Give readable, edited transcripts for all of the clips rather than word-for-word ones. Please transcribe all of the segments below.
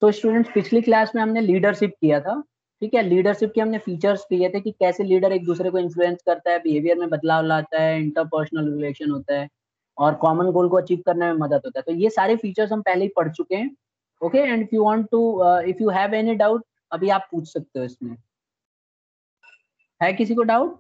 तो स्टूडेंट्स पिछली क्लास में हमने लीडरशिप किया था, ठीक है। लीडरशिप के हमने फीचर्स किए थे कि कैसे लीडर एक दूसरे को इन्फ्लुएंस करता है, बिहेवियर में बदलाव लाता है, इंटरपर्सनल रिलेशन होता है और कॉमन गोल को अचीव करने में मदद होता है। तो ये सारे फीचर्स हम पहले ही पढ़ चुके हैं। Okay, and if you want to, if you have any doubt, अभी आप पूछ सकते हो इसमें। है किसी को डाउट?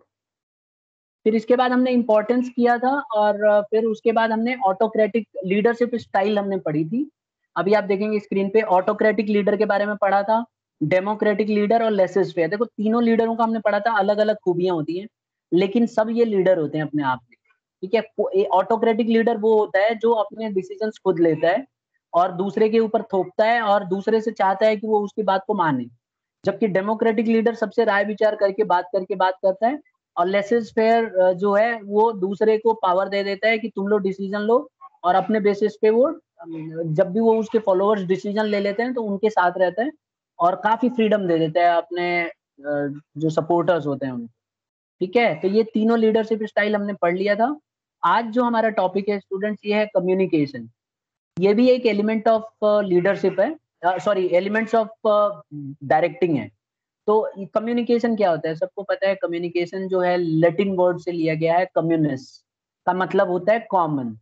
फिर इसके बाद हमने इंपॉर्टेंस किया था और फिर उसके बाद हमने ऑटोक्रेटिक लीडरशिप स्टाइल हमने पढ़ी थी। अभी आप देखेंगे स्क्रीन पे, ऑटोक्रेटिक लीडर के बारे में पढ़ा था, डेमोक्रेटिक लीडर और लेसेस फेयर। देखो तीनों लीडरों का हमने पढ़ा था, अलग अलग खूबियां होती हैं, लेकिन सब ये लीडर होते हैं अपने आप में, ठीक है। ऑटोक्रेटिक लीडर वो होता है जो अपने डिसीजंस खुद लेता है और दूसरे के ऊपर थोपता है और दूसरे से चाहता है कि वो उसकी बात को माने। जबकि डेमोक्रेटिक लीडर सबसे राय विचार करके बात करता है। और लेसेस फेयर जो है वो दूसरे को पावर दे देता है कि तुम लोग डिसीजन लो, और अपने बेसिस पे वो जब भी वो उसके फॉलोअर्स डिसीजन ले लेते हैं तो उनके साथ रहता है और काफी फ्रीडम दे देता है अपने जो सपोर्टर्स होते हैं उनको, ठीक है। तो ये तीनों लीडरशिप स्टाइल हमने पढ़ लिया था। आज जो हमारा टॉपिक है स्टूडेंट्स, ये है कम्युनिकेशन। ये भी एक एलिमेंट ऑफ लीडरशिप है, सॉरी एलिमेंट्स ऑफ डायरेक्टिंग है। तो कम्युनिकेशन क्या होता है? सबको पता है कम्युनिकेशन जो है लैटिन वर्ड से लिया गया है, कम्युनिस का मतलब होता है कॉमन,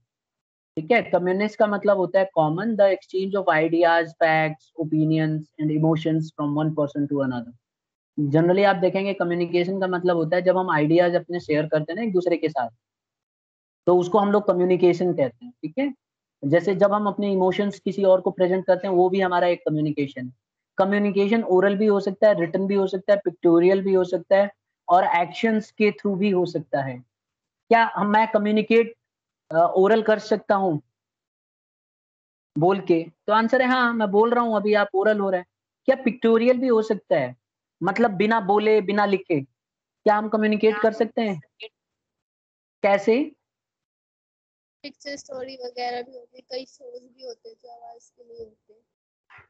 ठीक है। कम्युनिस का मतलब होता है common, the exchange of ideas, facts, opinions and emotions from one person to another. Generally आप देखेंगे कम्युनिकेशन का मतलब होता है जब हम आइडियाज अपने शेयर करते हैं ना एक दूसरे के साथ, तो उसको हम लोग कम्युनिकेशन कहते हैं, ठीक है। जैसे जब हम अपने इमोशंस किसी और को प्रेजेंट करते हैं, वो भी हमारा एक कम्युनिकेशन है। कम्युनिकेशन ओरल भी हो सकता है, रिटन भी हो सकता है, पिक्टोरियल भी हो सकता है और एक्शंस के थ्रू भी हो सकता है। क्या हम मैं कम्युनिकेट ओरल कर सकता हूँ बोल के? तो आंसर है हाँ, मैं बोल रहा हूँ अभी, आप ओरल हो रहा है। क्या पिक्टोरियल भी हो सकता है, मतलब बिना बोले बिना लिखे क्या हम कम्युनिकेट कर सकते हैं? कैसे? पिक्चर स्टोरी वगैरह भी होती है, कई शोज भी होते हैं जो आवाज के लिए होते हैं।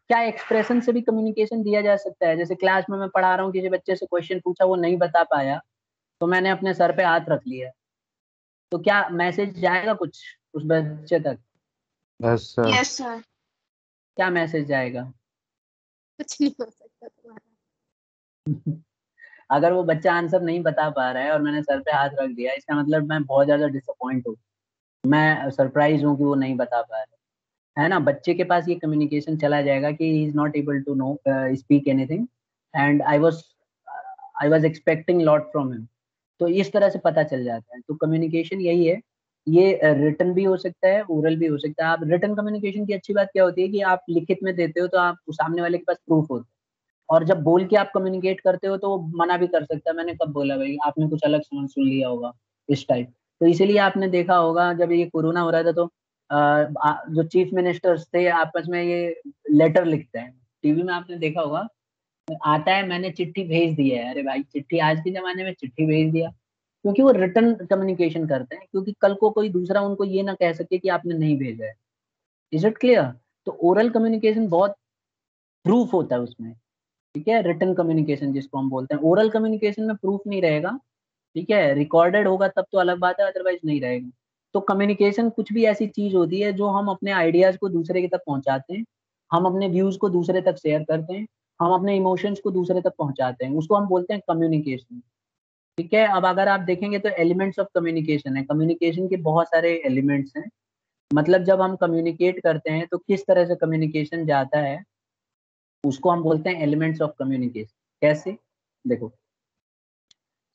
क्या एक्सप्रेशन से भी कम्युनिकेशन दिया जा सकता है? जैसे क्लास में मैं पढ़ा रहा हूँ, किसी बच्चे से क्वेश्चन पूछा, वो नहीं बता पाया, तो मैंने अपने सर पे हाथ रख लिया, तो क्या मैसेज जाएगा कुछ उस बच्चे तक? Yes sir. Yes sir. क्या मैसेज जाएगा? कुछ नहीं हो सकता तुम्हारा। अगर वो बच्चा आंसर नहीं बता पा रहा है और मैंने सर पे हाथ रख दिया, इसका मतलब मैं बहुत ज्यादा डिसअपॉइंट हूँ, मैं सरप्राइज हूँ कि वो नहीं बता पा रहा है ना। बच्चे के पास ये कम्युनिकेशन चला जाएगा कि he is not able to know speak anything, and I was expecting lot from him. तो इस तरह से पता चल जाता है। तो कम्युनिकेशन यही है। ये रिटन भी हो सकता है, ओरल भी हो सकता है। आप रिटन कम्युनिकेशन की अच्छी बात क्या होती है कि आप लिखित में देते हो तो आप सामने वाले के पास प्रूफ होता है, और जब बोल के आप कम्युनिकेट करते हो तो वो मना भी कर सकता है, मैंने कब बोला भाई, आपने कुछ अलग समझ सुन लिया होगा, इस टाइप। तो इसीलिए आपने देखा होगा जब ये कोरोना हो रहा था तो जो चीफ मिनिस्टर्स थे आपस में ये लेटर लिखते हैं, टीवी में आपने देखा होगा, आता है मैंने चिट्ठी भेज दी है। अरे भाई, चिट्ठी आज के जमाने में चिट्ठी भेज दिया, क्योंकि वो रिटर्न कम्युनिकेशन करते हैं, क्योंकि कल को कोई दूसरा उनको ये ना कह सके कि आपने नहीं भेजा है। Is it clear? तो ओरल कम्युनिकेशन बहुत प्रूफ होता है उसमें, ठीक है। रिटन कम्युनिकेशन जिसको हम बोलते हैं, ओरल कम्युनिकेशन में प्रूफ नहीं रहेगा, ठीक है। रिकॉर्डेड होगा तब तो अलग बात है, अदरवाइज नहीं रहेगा। तो कम्युनिकेशन कुछ भी ऐसी चीज होती है जो हम अपने आइडियाज को दूसरे के तक पहुंचाते हैं, हम अपने व्यूज को दूसरे तक शेयर करते हैं, हम अपने इमोशंस को दूसरे तक पहुंचाते हैं, उसको हम बोलते हैं कम्युनिकेशन, ठीक है। अब अगर आप देखेंगे तो एलिमेंट्स ऑफ कम्युनिकेशन है, कम्युनिकेशन के बहुत सारे एलिमेंट्स हैं। मतलब जब हम कम्युनिकेट करते हैं तो किस तरह से कम्युनिकेशन जाता है, उसको हम बोलते हैं एलिमेंट्स ऑफ कम्युनिकेशन। कैसे? देखो,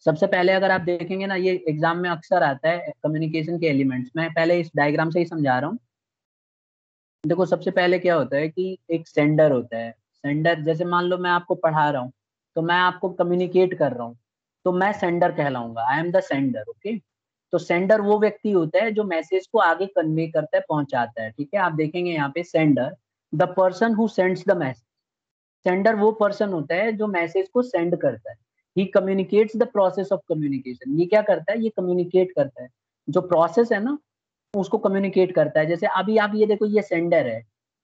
सबसे पहले अगर आप देखेंगे ना, ये एग्जाम में अक्सर आता है कम्युनिकेशन के एलिमेंट्स। मैं पहले इस डायग्राम से ही समझा रहा हूँ। देखो सबसे पहले क्या होता है कि एक सेंडर होता है। सेंडर, जैसे मान लो मैं आपको पढ़ा रहा हूँ तो मैं आपको कम्युनिकेट कर रहा हूँ, तो मैं सेंडर कहलाऊंगा, I am the sender, okay. तो सेंडर वो व्यक्ति होता है जो मैसेज को आगे कन्वे करता है, पहुंचाता है, ठीक है। आप देखेंगे यहाँ पे sender, the person who sends the message. Sender वो पर्सन होता है जो मैसेज को सेंड करता है। He communicates the process of communication. ये क्या करता है? ये कम्युनिकेट करता है, जो प्रोसेस है ना उसको कम्युनिकेट करता है। जैसे अभी आप ये देखो, ये सेंडर है,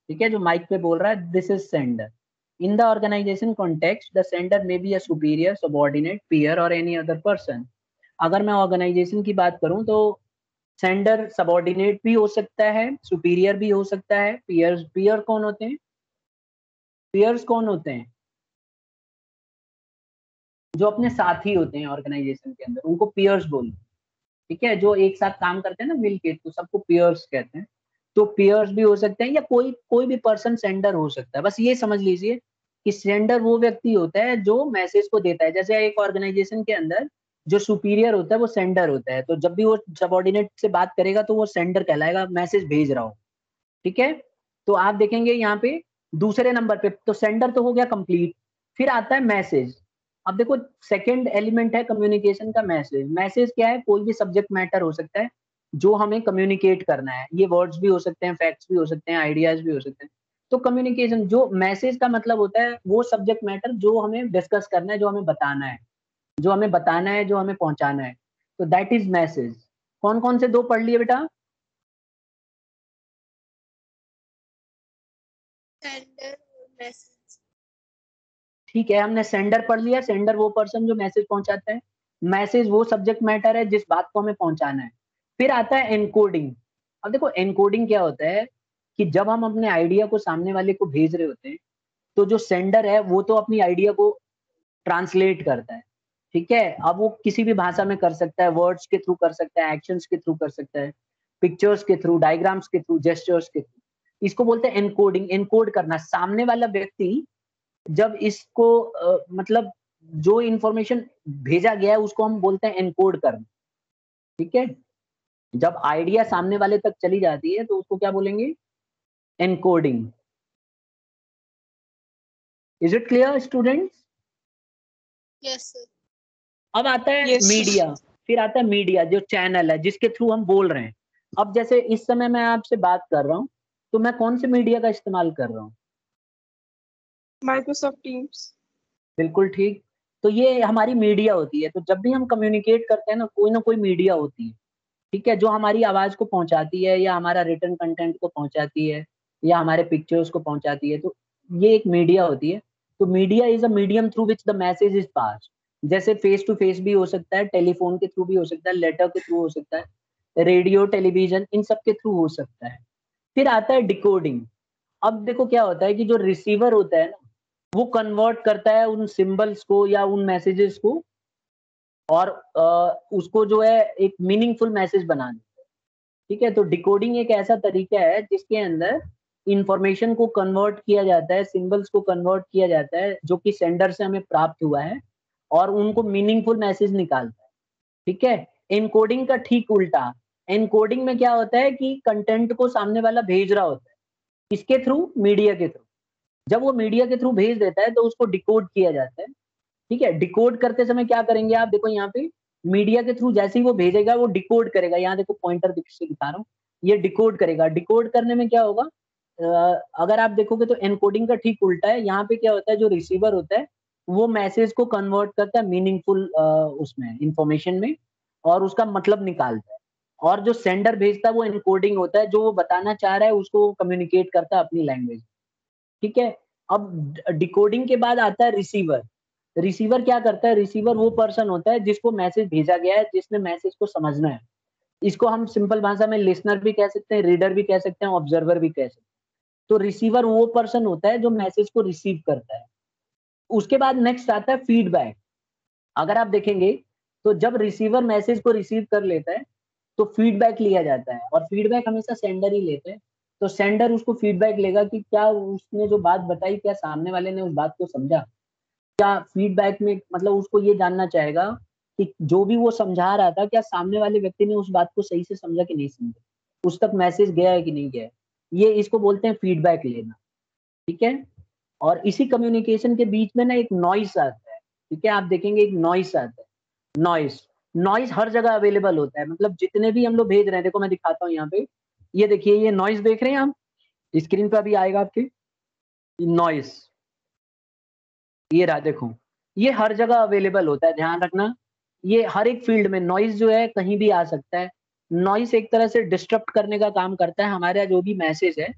ठीक है, जो माइक पे बोल रहा है, this is sender. In the organisation context the sender may be a superior, subordinate, peer और एनी अदर पर्सन। अगर मैं ऑर्गेनाइजेशन की बात करूं तो सेंडर सबॉर्डिनेट भी हो सकता है, सुपीरियर भी हो सकता है, पीयर। पीयर कौन होते हैं? पीयर्स कौन होते हैं? जो अपने साथी होते हैं ऑर्गेनाइजेशन के अंदर, उनको पीयर्स बोलते हैं। ठीक है, जो एक साथ काम करते हैं ना मिलके, तो सबको पीयर्स कहते हैं। तो पीयर्स भी हो सकते हैं या कोई कोई भी पर्सन सेंडर हो सकता है। बस ये समझ लीजिए कि सेंडर वो व्यक्ति होता है जो मैसेज को देता है। जैसे एक ऑर्गेनाइजेशन के अंदर जो सुपीरियर होता है वो सेंडर होता है, तो जब भी वो सबऑर्डिनेट से बात करेगा तो वो सेंडर कहलाएगा, मैसेज भेज रहा हो। ठीक है, तो आप देखेंगे यहाँ पे दूसरे नंबर पे, तो सेंडर तो हो गया कंप्लीट। फिर आता है मैसेज। अब देखो सेकंड एलिमेंट है कम्युनिकेशन का मैसेज। मैसेज क्या है? कोई भी सब्जेक्ट मैटर हो सकता है जो हमें कम्युनिकेट करना है। ये वर्ड्स भी हो सकते हैं, फैक्ट्स भी हो सकते हैं, आइडियाज भी हो सकते हैं। तो कम्युनिकेशन, जो मैसेज का मतलब होता है वो सब्जेक्ट मैटर जो हमें डिस्कस करना है, जो हमें बताना है, जो हमें बताना है, जो हमें पहुंचाना है, तो दैट इज मैसेज। कौन कौन से दो पढ़ लिए बेटा? सेंडर और मैसेज। ठीक है, हमने सेंडर पढ़ लिया। सेंडर वो पर्सन जो मैसेज पहुंचाता है। मैसेज वो सब्जेक्ट मैटर है जिस बात को हमें पहुंचाना है। फिर आता है एनकोडिंग। अब देखो एनकोडिंग क्या होता है कि जब हम अपने आइडिया को सामने वाले को भेज रहे होते हैं, तो जो सेंडर है वो तो अपनी आइडिया को ट्रांसलेट करता है। ठीक है, अब वो किसी भी भाषा में कर सकता है, वर्ड्स के थ्रू कर सकता है, एक्शंस के थ्रू कर सकता है, पिक्चर्स के थ्रू, डायग्राम्स के थ्रू, जेस्चर्स के थ्रू। इसको बोलते हैं एनकोडिंग। एनकोड करना, सामने वाला व्यक्ति जब इसको मतलब जो इंफॉर्मेशन भेजा गया है उसको हम बोलते हैं एनकोड करना। ठीक है, जब आइडिया सामने वाले तक चली जाती है तो उसको क्या बोलेंगे? Encoding. Is it clear students? Yes sir. अब आता है यस मीडिया। फिर आता है मीडिया, जो चैनल है जिसके थ्रू हम बोल रहे हैं। अब जैसे इस समय मैं आपसे बात कर रहा हूँ, तो मैं कौन से मीडिया का इस्तेमाल कर रहा हूँ? Microsoft teams. बिल्कुल ठीक। तो ये हमारी मीडिया होती है। तो जब भी हम कम्युनिकेट करते हैं ना कोई मीडिया होती है। ठीक है, जो हमारी आवाज को पहुंचाती है या हमारा रिटन कंटेंट को पहुंचाती है या हमारे पिक्चर्स को पहुंचाती है, तो ये एक मीडिया होती है। तो media is a medium through which the message is pass. जैसे फेस टू फेस भी हो सकता है, टेलीफोन के थ्रू भी हो सकता है, लेटर के थ्रू हो सकता है, रेडियो, टेलीविजन, इन सब के थ्रू हो सकता है। फिर आता है डिकोडिंग। अब देखो क्या होता है कि जो रिसीवर होता है ना, वो कन्वर्ट करता है उन सिंबल्स को या उन मैसेजेस को, और उसको जो है एक मीनिंगफुल मैसेज बना देता है। ठीक है, तो डिकोडिंग एक ऐसा तरीका है जिसके अंदर इंफॉर्मेशन को कन्वर्ट किया जाता है, सिंबल्स को कन्वर्ट किया जाता है जो कि सेंडर से हमें प्राप्त हुआ है, और उनको मीनिंगफुल मैसेज निकालता है। ठीक है, एनकोडिंग का ठीक उल्टा। एनकोडिंग में क्या होता है कि कंटेंट को सामने वाला भेज रहा होता है, किसके थ्रू? मीडिया के थ्रू। जब वो मीडिया के थ्रू भेज देता है तो उसको डिकोड किया जाता है। ठीक है, डिकोड करते समय क्या करेंगे आप? देखो यहाँ पे मीडिया के थ्रू जैसे ही वो भेजेगा वो डिकोड करेगा। यहाँ देखो पॉइंटर से दिखा रहा हूँ, ये डिकोड करेगा। डिकोड करने में क्या होगा? अगर आप देखोगे तो एनकोडिंग का ठीक उल्टा है। यहाँ पे क्या होता है, जो रिसीवर होता है वो मैसेज को कन्वर्ट करता है मीनिंगफुल उसमें, इंफॉर्मेशन में, और उसका मतलब निकालता है। और जो सेंडर भेजता है वो एनकोडिंग होता है, जो वो बताना चाह रहा है उसको कम्युनिकेट करता है अपनी लैंग्वेज। ठीक है, अब डिकोडिंग के बाद आता है रिसीवर। रिसीवर क्या करता है? रिसीवर वो पर्सन होता है जिसको मैसेज भेजा गया है, जिसने मैसेज को समझना है। इसको हम सिंपल भाषा में लिसनर भी कह सकते हैं, रीडर भी कह सकते हैं, ऑब्जर्वर भी कह सकते हैं। तो रिसीवर वो पर्सन होता है जो मैसेज को रिसीव करता है। उसके बाद नेक्स्ट आता है फीडबैक। अगर आप देखेंगे तो जब रिसीवर मैसेज को रिसीव कर लेता है तो फीडबैक लिया जाता है, और फीडबैक हमेशा सेंडर ही लेते हैं। तो सेंडर उसको फीडबैक लेगा कि क्या उसने जो बात बताई, क्या सामने वाले ने उस बात को समझा। क्या फीडबैक में मतलब उसको ये जानना चाहेगा कि जो भी वो समझा रहा था, क्या सामने वाले व्यक्ति ने उस बात को सही से समझा कि नहीं समझा, उस तक मैसेज गया है कि नहीं गया है। ये इसको बोलते हैं फीडबैक लेना। ठीक है, और इसी कम्युनिकेशन के बीच में ना एक नॉइस आता है। ठीक है, आप देखेंगे एक नॉइस आता है। नॉइस, नॉइस हर जगह अवेलेबल होता है। मतलब जितने भी हम लोग भेज रहे हैं, देखो मैं दिखाता हूँ यहाँ पे, ये देखिए, ये नॉइस देख रहे हैं आप, स्क्रीन पे अभी आएगा आपके नॉइस। ये रहा, देखो, ये हर जगह अवेलेबल होता है, ध्यान रखना। ये हर एक फील्ड में नॉइज जो है कहीं भी आ सकता है। नॉइज एक तरह से डिस्टर्ब करने का काम करता है। हमारा जो भी मैसेज है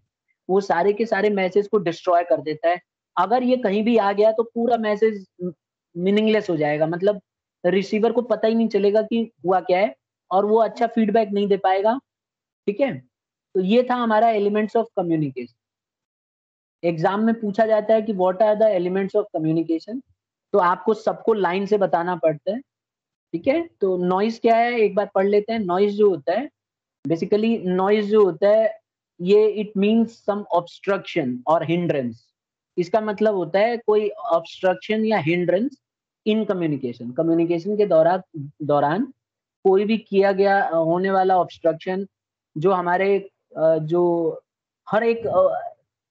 वो सारे के सारे मैसेज को डिस्ट्रॉय कर देता है। अगर ये कहीं भी आ गया तो पूरा मैसेज मीनिंगलेस हो जाएगा। मतलब रिसीवर को पता ही नहीं चलेगा कि हुआ क्या है, और वो अच्छा फीडबैक नहीं दे पाएगा। ठीक है, तो ये था हमारा एलिमेंट्स ऑफ कम्युनिकेशन। एग्जाम में पूछा जाता है कि what are the elements of communication, तो आपको सबको लाइन से बताना पड़ता है, ठीक है। तो नॉइज क्या है एक बार पढ़ लेते हैं। नॉइज जो होता है, बेसिकली नॉइज जो होता है ये इट मीन्स सम ऑब्स्ट्रक्शन और हिंड्रेंस। इसका मतलब होता है कोई ऑब्स्ट्रक्शन या हिंड्रेंस इन कम्युनिकेशन, कम्युनिकेशन के दौरान दौरान कोई भी किया गया होने वाला ऑब्स्ट्रक्शन जो हमारे जो हर एक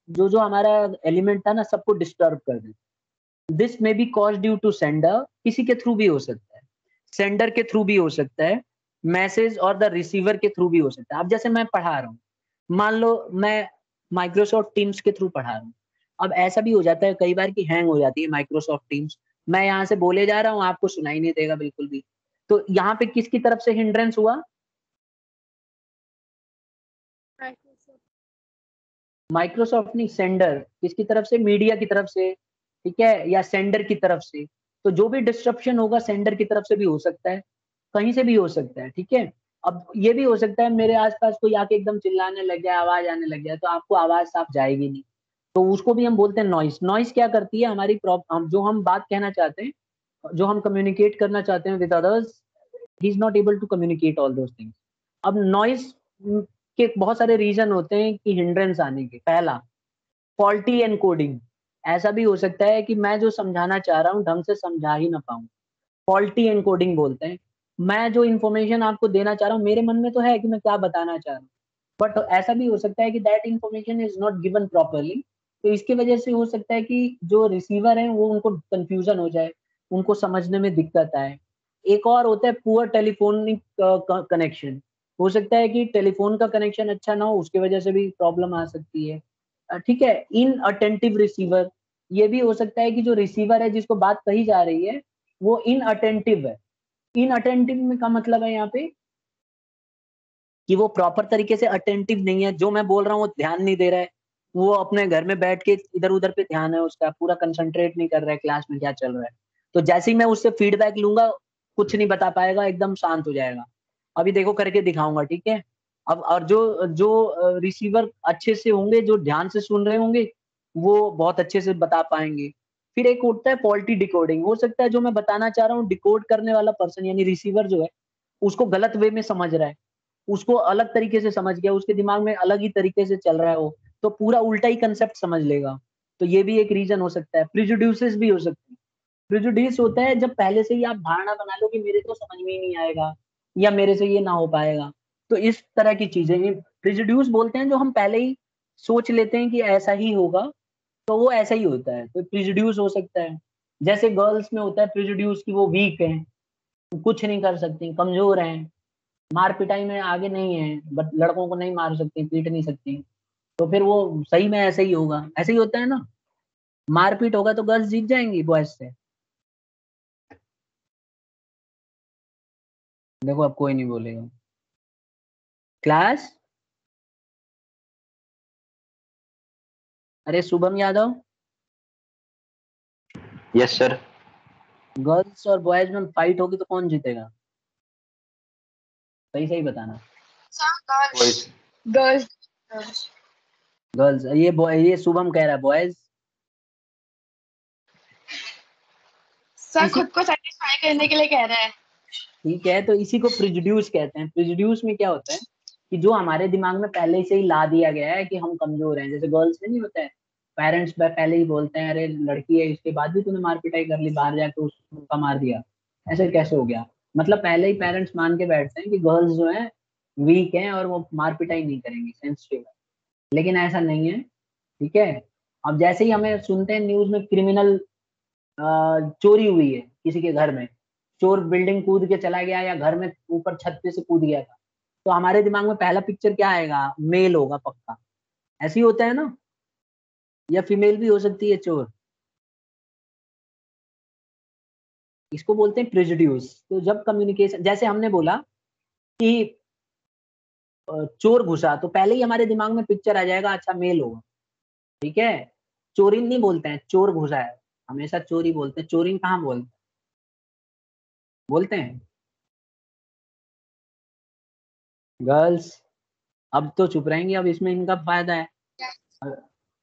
जो जो हमारा एलिमेंट था ना सबको डिस्टर्ब कर दे। दिस में because due to sender, किसी के थ्रू भी हो सकता है, सेंडर के थ्रू भी हो सकता है, मैसेज और द रिसीवर के थ्रू भी हो सकता है। अब जैसे मैं पढ़ा रहा हूँ, मान लो मैं माइक्रोसॉफ्ट टीम्स के थ्रू पढ़ा रहा हूँ, अब ऐसा भी हो जाता है कई बार कि हैंग हो जाती है माइक्रोसॉफ्ट टीम्स, मैं यहाँ से बोले जा रहा हूँ आपको सुनाई नहीं देगा बिल्कुल भी। तो यहाँ पे किसकी तरफ से हिंड्रेंस हुआ? माइक्रोसॉफ्ट। माइक्रोसॉफ्ट नहीं, सेंडर। किसकी तरफ से? मीडिया की तरफ से, ठीक है, या सेंडर की तरफ से। तो जो भी डिस्ट्रप्शन होगा सेंडर की तरफ से भी हो सकता है, कहीं से भी हो सकता है, ठीक है। अब ये भी हो सकता है मेरे आसपास कोई आके एकदम चिल्लाने लग गया, आवाज आने लग गया, तो आपको आवाज साफ जाएगी नहीं, तो उसको भी हम बोलते हैं नॉइस। नॉइस क्या करती है, हमारी प्रॉब्लम जो हम बात कहना चाहते हैं, जो हम कम्युनिकेट करना चाहते हैं with others, he is not able to communicate all those things. अब नॉइस के बहुत सारे रीजन होते हैं कि हिंड्रेंस आने के। पहला, फॉल्टी एनकोडिंग। ऐसा भी हो सकता है कि मैं जो समझाना चाह रहा हूँ ढंग से समझा ही ना पाऊँ, फॉल्टी एनकोडिंग बोलते हैं। मैं जो इन्फॉर्मेशन आपको देना चाह रहा हूँ मेरे मन में तो है कि मैं क्या बताना चाह रहा हूँ, बट ऐसा भी हो सकता है कि that information is not given properly. तो इसकी वजह से हो सकता है कि जो रिसीवर है वो उनको कंफ्यूजन हो जाए, उनको समझने में दिक्कत आए। एक और होता है पुअर टेलीफोनिक कनेक्शन। हो सकता है कि टेलीफोन का कनेक्शन अच्छा ना हो, उसकी वजह से भी प्रॉब्लम आ सकती है। ठीक है। इन अटेंटिव रिसीवर, ये भी हो सकता है कि जो रिसीवर है जिसको बात कही जा रही है वो इन अटेंटिव है। इन अटेंटिव में का मतलब है यहाँ पे कि वो प्रॉपर तरीके से अटेंटिव नहीं है, जो मैं बोल रहा हूँ वो ध्यान नहीं दे रहा है, वो अपने घर में बैठ के इधर उधर पे ध्यान है उसका, पूरा कंसंट्रेट नहीं कर रहा है क्लास में क्या चल रहा है। तो जैसे ही मैं उससे फीडबैक लूंगा कुछ नहीं बता पाएगा, एकदम शांत हो जाएगा। अभी देखो करके दिखाऊंगा, ठीक है। अब और जो जो रिसीवर अच्छे से होंगे, जो ध्यान से सुन रहे होंगे, वो बहुत अच्छे से बता पाएंगे। फिर एक होता है फॉल्टी डिकोडिंग। हो सकता है जो मैं बताना चाह रहा हूँ डिकोड करने वाला पर्सन यानी रिसीवर जो है उसको गलत वे में समझ रहा है, उसको अलग तरीके से समझ गया, उसके दिमाग में अलग ही तरीके से चल रहा है वो, तो पूरा उल्टा ही कंसेप्ट समझ लेगा। तो ये भी एक रीजन हो सकता है। प्रिजुड्यूसेस भी हो सकते हैं। प्रिजुडिस होता है जब पहले से ही आप धारणा बना लो कि मेरे को समझ में ही नहीं आएगा या मेरे से ये ना हो पाएगा, तो इस तरह की चीजें प्रिजुड्यूस बोलते हैं। जो हम पहले ही सोच लेते हैं कि ऐसा ही होगा तो वो ऐसा ही होता है, तो प्रिजुड्यूस हो सकता है। जैसे गर्ल्स में होता है प्रिजुड्यूस की वो वीक है, कुछ नहीं कर सकती, कमजोर हैं, मार पिटाई में आगे नहीं है, बट लड़कों को नहीं मार सकती, पीट नहीं सकती, तो फिर वो सही में ऐसा ही होगा, ऐसा ही होता है ना। मारपीट होगा तो गर्ल्स जीत जाएंगी बॉयज से। देखो अब कोई नहीं बोलेगा। क्लास, अरे Shubham Yadav, yes sir. Girls और बॉयज में फाइट होगी तो कौन जीतेगा? सही सही बताना। बॉयज। गर्ल्स। गर्ल्स, ये बॉय, ये शुभम कह रहा है बॉयज। सर इसी, खुद को सेटिस्फाई करने के लिए कह रहा है। ठीक है, तो इसी को प्रिजुड्यूस कहते हैं। प्रिजुड्यूस में क्या होता है कि जो हमारे दिमाग में पहले से ही ला दिया गया है कि हम कमजोर हैं, जैसे गर्ल्स में नहीं होता है, पेरेंट्स पहले ही बोलते हैं अरे लड़की है इसके बाद भी तूने मार पिटाई कर ली, बाहर जाके उसका मार दिया, ऐसे कैसे हो गया। मतलब पहले ही पेरेंट्स मान के बैठते हैं कि गर्ल्स जो है वीक हैं और वो मार पिटाई नहीं करेंगी, सेंसिटिव है। लेकिन ऐसा नहीं है, ठीक है। अब जैसे ही हमें सुनते हैं न्यूज में क्रिमिनल चोरी हुई है किसी के घर में, चोर बिल्डिंग कूद के चला गया या घर में ऊपर छत पे से कूद गया था, तो हमारे दिमाग में पहला पिक्चर क्या आएगा? मेल होगा पक्का। ऐसे ही होता है ना, या फीमेल भी हो सकती है चोर। इसको बोलते हैं प्रेजुड्यूस। तो जब कम्युनिकेशन, जैसे हमने बोला कि चोर घुसा, तो पहले ही हमारे दिमाग में पिक्चर आ जाएगा, अच्छा मेल होगा, ठीक है। चोरिन नहीं बोलते हैं, चोर घुसा है, हमेशा चोरी बोलते हैं। चोरिन कहाँ बोलते हैं? गर्ल्स अब तो चुप रहेंगी, अब इसमें इनका फायदा है।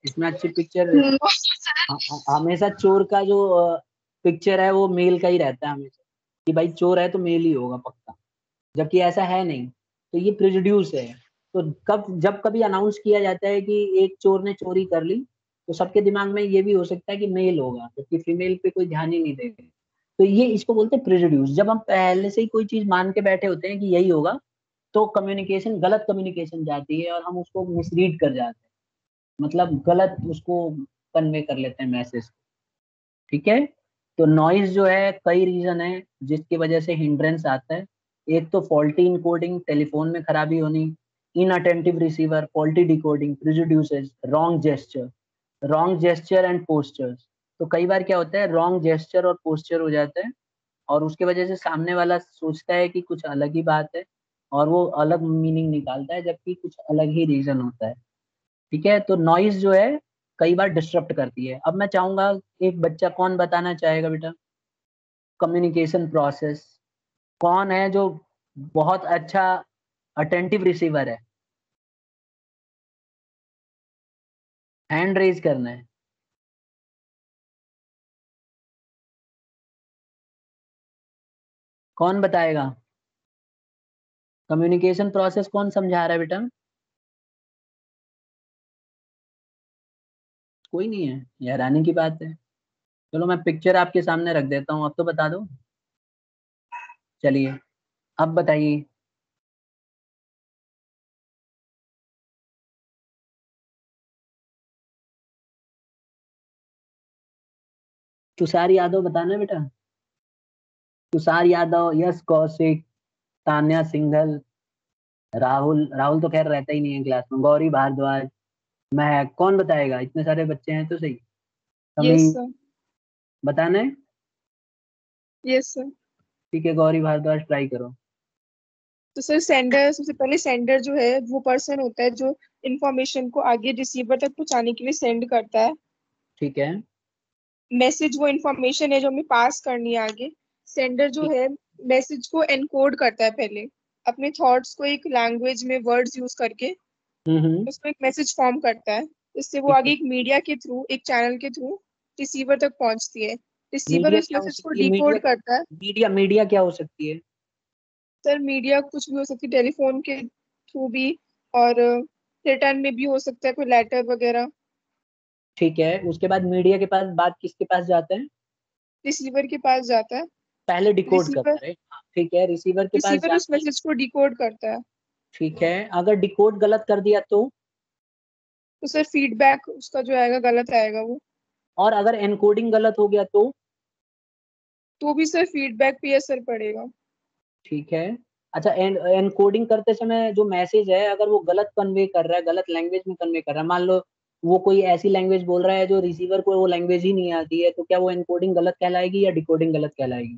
इसमें अच्छी पिक्चर, हमेशा चोर का जो पिक्चर है वो मेल का ही रहता है हमेशा, कि भाई चोर है तो मेल ही होगा पक्का, जबकि ऐसा है नहीं। तो ये प्रेजुड्यूस है। तो जब कभी अनाउंस किया जाता है कि एक चोर ने चोरी कर ली, तो सबके दिमाग में ये भी हो सकता है कि मेल होगा, जबकि फीमेल पे कोई ध्यान ही नहीं देगा। तो ये इसको बोलते हैं प्रेजुड्यूस। जब हम पहले से ही कोई चीज मान के बैठे होते हैं कि यही होगा, तो कम्युनिकेशन, गलत कम्युनिकेशन जाती है और हम उसको मिसरीड कर जाते हैं, मतलब गलत उसको कन्वे कर लेते हैं मैसेज। ठीक है। तो नॉइज जो है, कई रीजन है जिसकी वजह से हिंड्रेंस आता है। एक तो फॉल्टी इनकोडिंग, टेलीफोन में खराबी होनी, inattentive receiver, faulty decoding, prejudices, wrong gesture and postures. तो कई बार क्या होता है, रॉन्ग जेस्चर और पोस्चर हो जाता है, और उसके वजह से सामने वाला सोचता है कि कुछ अलग ही बात है, और वो अलग मीनिंग निकालता है, जबकि कुछ अलग ही रीजन होता है। ठीक है। तो नॉइज जो है कई बार डिस्टर्ब करती है। अब मैं चाहूंगा, एक बच्चा कौन बताना चाहेगा बेटा, कम्युनिकेशन प्रोसेस कौन है जो बहुत अच्छा अटेंटिव रिसीवर है? हैंड रेज करना है। कौन बताएगा? कम्युनिकेशन प्रोसेस कौन समझा रहा है बेटा? कोई नहीं है, ये हैरानी की बात है। चलो मैं पिक्चर आपके सामने रख देता हूँ, अब तो बता दो। चलिए, अब बताइए। तुषार यादव बताना बेटा। तुषार यादव, यश कौशिक, तान्या सिंघल, राहुल, राहुल तो खैर रहता ही नहीं है क्लास में, गौरी भारद्वाज, महक, कौन बताएगा? इतने सारे बच्चे हैं तो सही। Yes Sameer, sir. बताना है? Yes sir. ठीक है, गौरी भारद्वाज ट्राई करो। तो सर सेंडर, सबसे पहले सेंडर जो है वो पर्सन होता है जो इंफॉर्मेशन को आगे रिसीवर तक पहुंचाने के लिए सेंड करता है। ठीक है। मैसेज वो इंफॉर्मेशन है जो हमें पास करनी है आगे। सेंडर जो ठीक। है मैसेज को एनकोड करता है पहले, अपने थॉट्स को एक लैंग्वेज में वर्ड्स यूज करके हम्म। उसको एक मैसेज फॉर्म करता है। इससे वो ठीक आगे है। एक मीडिया के थ्रू, एक चैनल के थ्रू रिसीवर तक पहुंचती है। रिसीवर मीडिया उस क्या हो मैसेज को सकती है? मीडिया, डिकोड करता है। मीडिया क्या हो सकती है? सर मीडिया कुछ भी हो सकती है, टेलीफोन के थ्रू भी, और रिटर्न में भी हो सकता है, कोई लेटर वगैरह। ठीक है, उसके बाद मीडिया के पास बात किसके पास जाता है? रिसीवर के पास जाता है। पहले डिकोड रिसीवर करता है। हाँ, ठीक है, रिसीवर के पास रिसीवर उस जाता है। मैसेज को डिकोड करता है। ठीक है, अगर डिकोड गलत कर दिया तो? तो सर फीडबैक उसका जो आएगा गलत आएगा वो। और अगर एनकोडिंग गलत हो गया तो? तो भी सर फीडबैक पे असर पड़ेगा। ठीक है। अच्छा, एनकोडिंग करते समय जो मैसेज है, अगर वो गलत कन्वे कर रहा है, गलत लैंग्वेज में कन्वे कर रहा है, मान लो वो कोई ऐसी लैंग्वेज बोल रहा है जो रिसीवर को वो लैंग्वेज ही नहीं आती है, तो क्या वो एनकोडिंग गलत कहलाएगी या डिकोडिंग गलत कहलाएगी?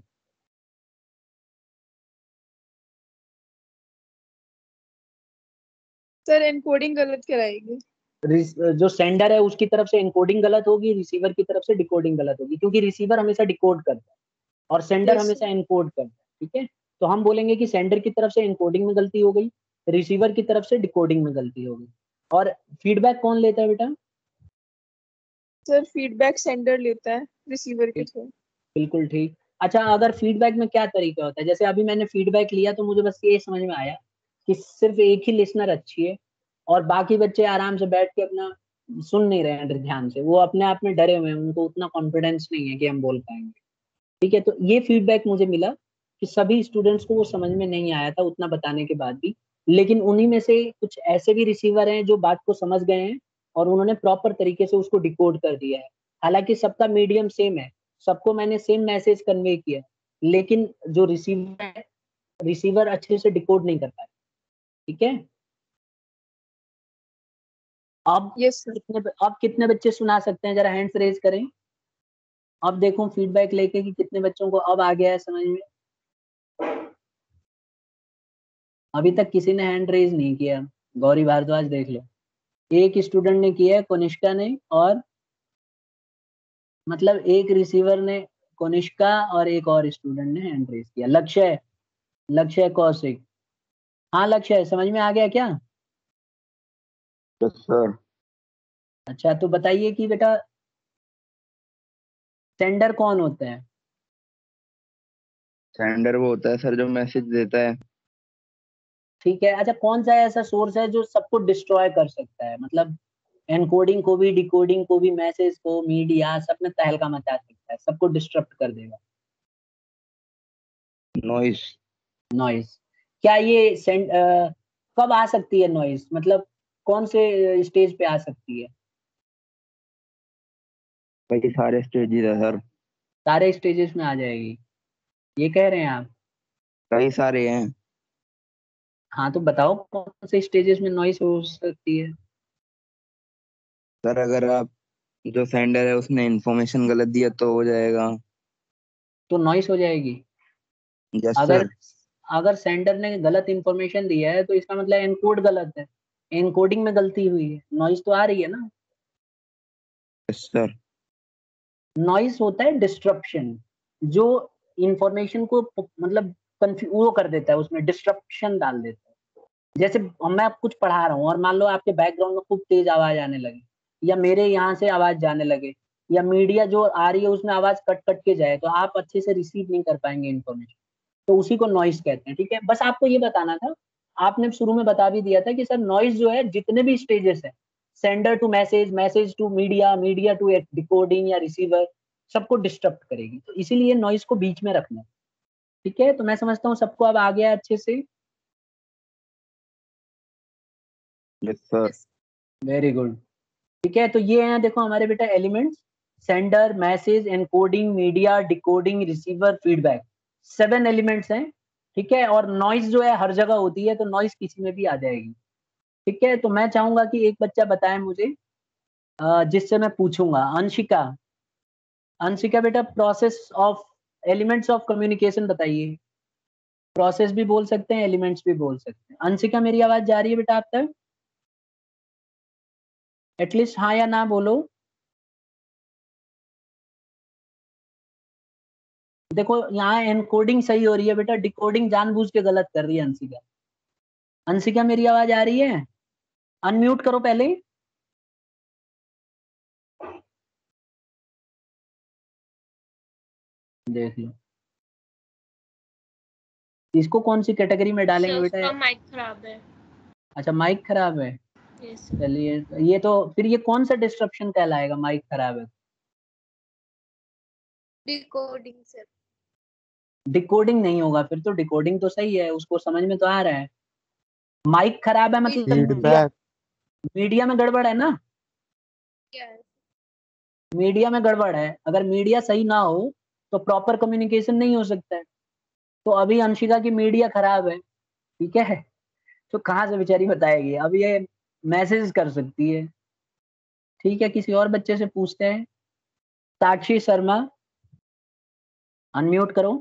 सर एनकोडिंग गलत कराएगी। जो सेंडर है उसकी तरफ से एनकोडिंग गलत होगी, रिसीवर की तरफ से डिकोडिंग गलत होगी, क्योंकि रिसीवर हमेशा डिकोड करता है और सेंडर यस। हमेशा एनकोड करता है। ठीक है। तो हम बोलेंगे कि सेंडर की तरफ से एनकोडिंग में गलती हो गई, रिसीवर की तरफ से डिकोडिंग में गलती हो गई। और फीडबैक कौन लेता है बेटा? सर फीडबैक सेंडर लेता है रिसीवर के थ्रू। बिल्कुल ठीक। अच्छा, अगर फीडबैक में क्या तरीका होता है? जैसे अभी मैंने फीडबैक लिया तो मुझे बस ये समझ में आया कि सिर्फ एक ही लिसनर अच्छी है, और बाकी बच्चे आराम से बैठ के अपना सुन नहीं रहे हैं ध्यान से, वो अपने आप में डरे हुए हैं, उनको उतना कॉन्फिडेंस नहीं है कि हम बोल पाएंगे। ठीक है। तो ये फीडबैक मुझे मिला कि सभी स्टूडेंट्स को वो समझ में नहीं आया था उतना बताने के बाद भी, लेकिन उन्हीं में से कुछ ऐसे भी रिसीवर हैं जो बात को समझ गए हैं और उन्होंने प्रॉपर तरीके से उसको डिकोड कर दिया है। हालांकि सबका मीडियम सेम है, सबको मैंने सेम मैसेज कन्वे किया, लेकिन जो रिसीवर है, रिसीवर अच्छे से डिकोड नहीं कर पाया। ठीक है। अब यस सर। अब कितने बच्चे सुना सकते हैं? जरा हैंड्स रेज करें। अब देखो फीडबैक लेके कि कितने बच्चों को अब आ गया है समझ में। अभी तक किसी ने हैंड रेज नहीं किया। गौरी भारद्वाज देख लो, एक स्टूडेंट ने किया है, कनिष्का ने, और मतलब एक रिसीवर ने, कनिष्का, और एक और स्टूडेंट ने हैंड रेज किया। लक्ष्य, लक्ष्य कौशिक। हाँ लक्ष्य, समझ में आ गया क्या? Yes sir. अच्छा तो बताइए कि बेटा सेंडर कौन होते हैं? सेंडर वो होता है सर जो मैसेज देता है। ठीक है, अच्छा कौन सा ऐसा सोर्स है जो सबको डिस्ट्रॉय कर सकता है, मतलब एनकोडिंग को भी डिकोडिंग को भी मैसेज को मीडिया सब में तहलका मचा सकता है, सबको डिस्टर्ब कर देगा? नॉइस। नॉइस। क्या ये कब आ सकती है नॉइस, मतलब कौन से स्टेज पे आ सकती है? कई सारे स्टेजेस है सर। सारे स्टेजेस में आ जाएगी, ये कह रहे हैं आप? कई सारे हैं। हाँ तो बताओ कौन से स्टेजेस में नॉइस हो सकती है? सर अगर आप जो सेंडर है उसने इंफॉर्मेशन गलत दिया तो हो जाएगा। तो नॉइस हो जाएगी? यस अगर सर। अगर सेंडर ने गलत इंफॉर्मेशन दिया है तो इसका मतलब एनकोड गलत है, एनकोडिंग में गलती हुई है, नॉइस तो आ रही है ना? Yes sir. नॉइस होता है डिस्ट्रप्शन, जो इंफॉर्मेशन को मतलब वो कर देता है, उसमें डिस्ट्रप्शन डाल देता है। जैसे मैं आप कुछ पढ़ा रहा हूँ और मान लो आपके बैकग्राउंड में खूब तेज आवाज आने लगे, या मेरे यहाँ से आवाज जाने लगे, या मीडिया जो आ रही है उसमें आवाज कट कट के जाए, तो आप अच्छे से रिसीव नहीं कर पाएंगे इन्फॉर्मेशन। तो उसी को नॉइस कहते हैं। ठीक है, बस आपको ये बताना था, आपने शुरू में बता भी दिया था कि सर नॉइस जो है जितने भी स्टेजेस है, sender to message, message to media, media to decoding या रिसीवर, सबको डिस्टर्ब करेगी, तो इसीलिए नॉइस को बीच में रखना है। ठीक है, तो मैं समझता हूँ सबको अब आ गया अच्छे से। Yes sir. Yes. Very good. ठीक है, तो ये हैं देखो हमारे बेटा elements, sender, message, encoding, media, decoding, receiver, feedback, 7 elements हैं। ठीक है, और नॉइस जो है हर जगह होती है, तो नॉइस किसी में भी आ जाएगी। ठीक है, तो मैं चाहूंगा कि एक बच्चा बताए मुझे, जिससे मैं पूछूंगा। अंशिका, अंशिका बेटा process of elements of communication बताइए। प्रोसेस भी बोल सकते हैं, एलिमेंट्स भी बोल सकते हैं। अंशिका मेरी आवाज जा रही है बेटा आप तक? एटलीस्ट हाँ या ना बोलो। देखो यहाँ एनकोडिंग सही हो रही है बेटा, डिकोडिंग जानबूझ के गलत कर रही है अंशिका। अंशिका मेरी आवाज आ रही है? अनम्यूट करो पहले। देख लो इसको कौन सी कैटेगरी में डालेंगे सर बेटा? उसका माइक खराब है। अच्छा माइक खराब है। यस। चलिए ये तो फिर ये कौन सा डिस्ट्रप्शन कहलाएगा, माइक खराब है? Decoding sir. डिकोडिंग नहीं होगा फिर तो, डिकोडिंग तो सही है, उसको समझ में तो आ रहा है। माइक खराब है मतलब मीडिया, फीडबैक। मीडिया में गड़बड़ है ना? यस। मीडिया में गड़बड़ है, अगर मीडिया सही ना हो तो प्रॉपर कम्युनिकेशन नहीं हो सकता है। तो अभी अंशिका की मीडिया खराब है, ठीक है, तो कहाँ से बेचारी बताएगी, अब ये मैसेज कर सकती है। ठीक है, किसी और बच्चे से पूछते हैं। साक्षी शर्मा, अनम्यूट करो।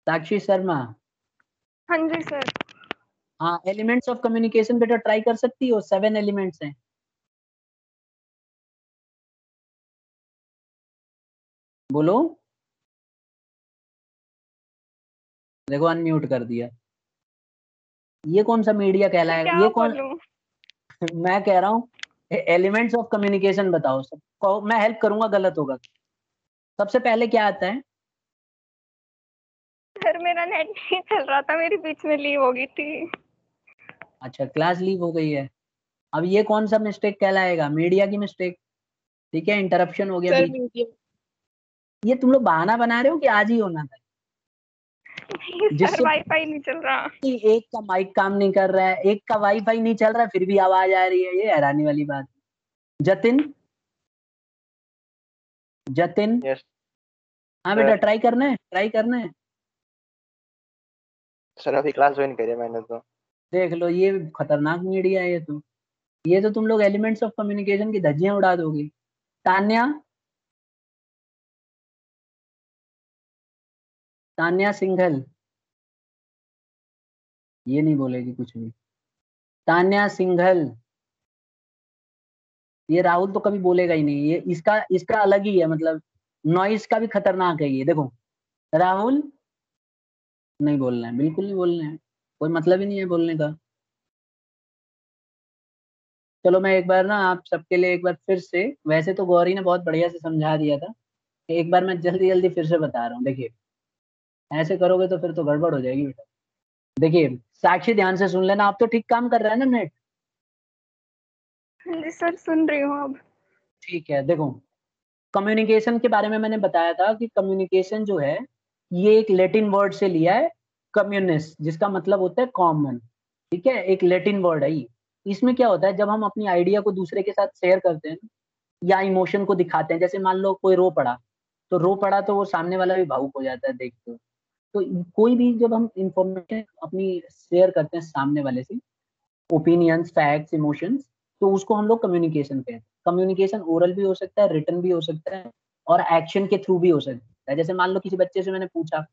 साक्षी शर्मा। हाँ जी सर। हाँ, एलिमेंट्स ऑफ कम्युनिकेशन बेटा ट्राई कर सकती हो, 7 एलिमेंट्स हैं। बोलो। देखो अनम्यूट कर दिया। ये कौन सा मीडिया तो कहलाएगा, क्या ये कौन? बोलूं? मैं कह रहा हूँ एलिमेंट्स ऑफ कम्युनिकेशन बताओ सबको, मैं हेल्प करूंगा गलत होगा। सबसे पहले क्या आता है? सर मेरा नेट नहीं चल रहा था, मेरी बीच में लीव हो गई थी। अच्छा क्लास लीव हो गई है। अब ये कौन सा मिस्टेक कहलाएगा, मीडिया की मिस्टेक। ठीक है, इंटरप्शन हो गया सर बीच। मीडिया। ये तुम लोग बहाना बना रहे हो कि आज ही होना था? नहीं सर, जिससे वाईफाई नहीं चल रहा। कि एक का माइक काम नहीं कर रहा है, एक का वाईफाई नहीं चल रहा है, फिर भी आवाज आ रही है, ये हैरानी वाली बात है। जतिन, जतिन। यस हाँ बेटा सर। ट्राई करना है, ट्राई करना है। सर अभी क्लास ज्वाइन करी है मैंने तो। देख लो ये खतरनाक मीडिया है ये तो तुम लोग एलिमेंट्स ऑफ कम्युनिकेशन की धज्जियां उड़ा दोगे। तान्या, तान्या सिंघल, ये नहीं बोलेगी कुछ भी। तान्या सिंघल, ये राहुल तो कभी बोलेगा ही नहीं, ये इसका इसका अलग ही है, मतलब नॉइस का भी खतरनाक है ये, देखो। राहुल, नहीं बोलना है, बिल्कुल नहीं बोलना है, कोई मतलब ही नहीं है बोलने का। चलो मैं एक बार ना आप सबके लिए एक बार फिर से, वैसे तो गौरी ने बहुत बढ़िया से समझा दिया था, एक बार मैं जल्दी जल्दी फिर से बता रहा हूँ। देखिए ऐसे करोगे तो फिर तो गड़बड़ हो जाएगी बेटा। देखिए साक्षी ध्यान से सुन लेना, आप तो ठीक काम कर रहा है ना नेट? हाँ जी सर, सुन रही हूँ अब। ठीक है। देखो कम्युनिकेशन के बारे में मैंने बताया था कि कम्युनिकेशन जो है ये एक लैटिन वर्ड से लिया है, कम्युनिस, जिसका मतलब होता है कॉमन। ठीक है, एक लैटिन वर्ड है ये। इसमें क्या होता है, जब हम अपनी आइडिया को दूसरे के साथ शेयर करते हैं या इमोशन को दिखाते हैं, जैसे मान लो कोई रो पड़ा, तो रो पड़ा तो वो सामने वाला भी भावुक हो जाता है देख के। तो कोई भी जब हम इंफॉर्मेशन अपनी शेयर करते हैं सामने वाले से, ओपिनियंस, फैक्ट्स, इमोशंस, तो उसको हम लोग कम्युनिकेशन कहते हैं। कम्युनिकेशन ओरल भी हो सकता है, रिटन भी हो सकता है, और एक्शन के थ्रू भी हो सकता है। जैसे मान लो किसी बच्चे से मैंने पूछा,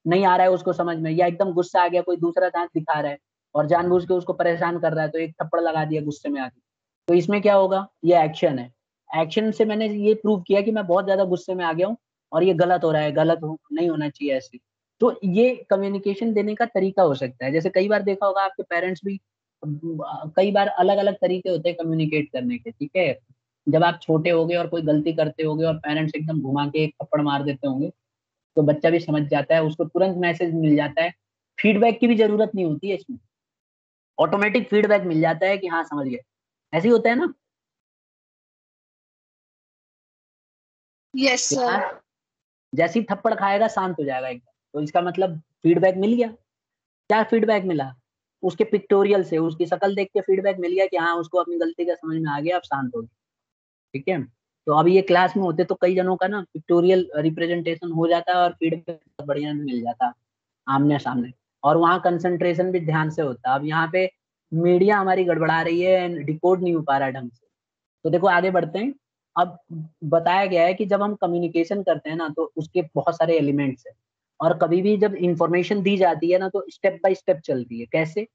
नहीं आ रहा है उसको समझ में, या एकदम गुस्सा आ गया, कोई दूसरा दांत दिखा रहा है और जानबूझ के उसको परेशान कर रहा है, तो एक थप्पड़ लगा दिया गुस्से में आके, तो इसमें क्या होगा, ये एक्शन है। एक्शन से मैंने ये प्रूव किया कि मैं बहुत ज्यादा गुस्से में आ गया हूँ और ये गलत हो रहा है, नहीं होना चाहिए ऐसे। तो ये कम्युनिकेशन देने का तरीका हो सकता है। जैसे कई बार देखा होगा आपके पेरेंट्स भी, कई बार अलग अलग तरीके होते हैं कम्युनिकेट करने के। ठीक है, जब आप छोटे होगे और कोई गलती करते होगे और पेरेंट्स एकदम घुमा के एक थप्पड़ मार देते होंगे, तो बच्चा भी समझ जाता है, उसको तुरंत मैसेज मिल जाता है, फीडबैक की भी जरूरत नहीं होती है इसमें, ऑटोमेटिक फीडबैक मिल जाता है कि हाँ समझ गए। ऐसे ही होता है ना यस कि सर। हाँ, जैसे ही थप्पड़ खाएगा शांत हो जाएगा एकदम, तो इसका मतलब फीडबैक मिल गया। क्या फीडबैक मिला, उसके पिक्टोरियल से, उसकी शक्ल देख के फीडबैक मिल गया कि हाँ उसको अपनी गलती का समझ में आ गया, अब शांत हो गया। ठीक है, तो अभी ये क्लास में होते तो कई जनों का ना पिक्टोरियल रिप्रेजेंटेशन हो जाता है और फीडबैक बढ़िया मिल जाता आमने सामने, और वहाँ कंसंट्रेशन भी ध्यान से होता। अब यहाँ पे मीडिया हमारी गड़बड़ा रही है एंड डिकोड नहीं हो पा रहा ढंग से। तो देखो आगे बढ़ते हैं। अब बताया गया है कि जब हम कम्युनिकेशन करते हैं ना, तो उसके बहुत सारे एलिमेंट्स हैं, और कभी भी जब इंफॉर्मेशन दी जाती है ना, तो स्टेप बाय स्टेप चलती है। कैसे?